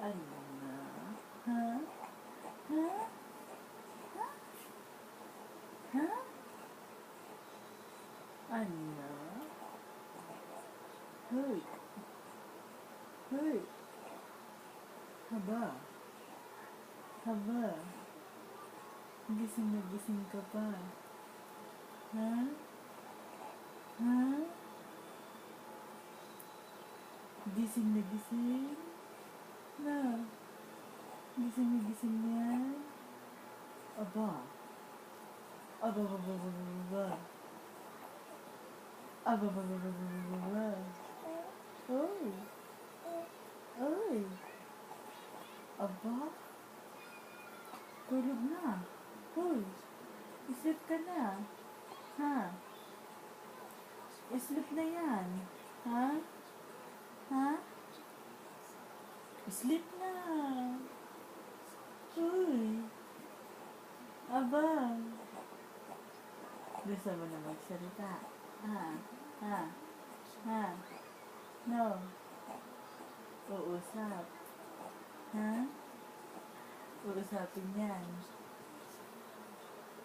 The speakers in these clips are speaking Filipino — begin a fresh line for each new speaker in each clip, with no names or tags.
Ano na? Ha? Ha? Ha? Ha? Ano na? Hoy! Hoy! Haba! Haba! Gising na gising ka pa. Ha? Ha? Gising na gising? Na? Gising na gising yan? Aba! Aba ba ba ba ba ba ba? Aba ba ba ba ba ba ba ba? Oy! Oy! Aba! Tulog na! Hoy! Isip ka na! Ha? Sleep na yan! Ha? Ha? Sleep na! Uy! Aba! Gusto mo na magsalita? Ha? Ha? Ha? No? Uusap? Ha? Uusapin yan?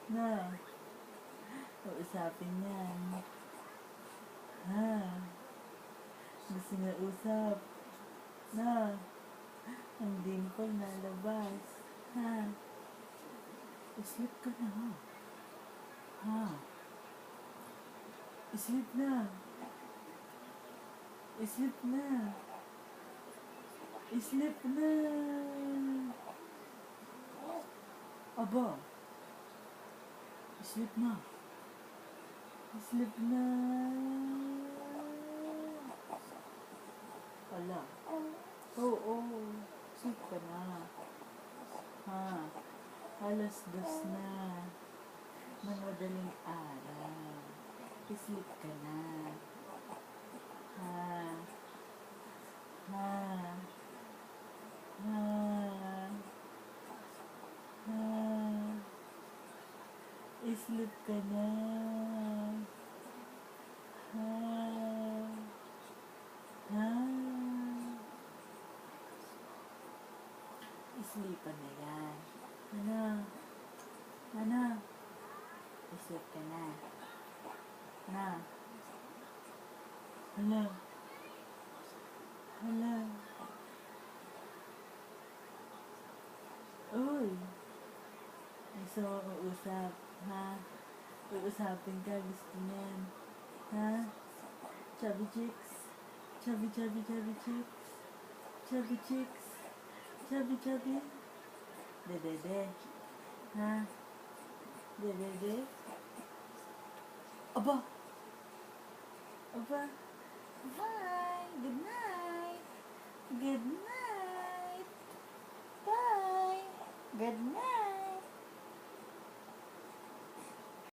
No? Uusapin yan? Ha? Gusto na usap? No? Ang dimple na labas? Ha? Sleep ka na, ha? Ha? Sleep na. Sleep na. Sleep na. Aba. Sleep na. Sleep na. Wala. Oo. Sleep ka na. Ha? Alas 2 na. Ng madaling araw. Sleep ka na. Ha? Ha? Ha? Ha? Sleep ka na. Ha? Ha? Sleepan na yan. Ano? Ano? Sleep ka na. Na? Hala? Hala? Uy! Gusto mo uusap, ha? Uusapin ka, gusto niyan. Ha? Chubby chicks? Chubby, chubby, chubby chicks? Chubby chicks? Chubby, chubby? Dede? Ha? Dede? Aba! Aba! Bye! Good night! Good night! Bye! Good night!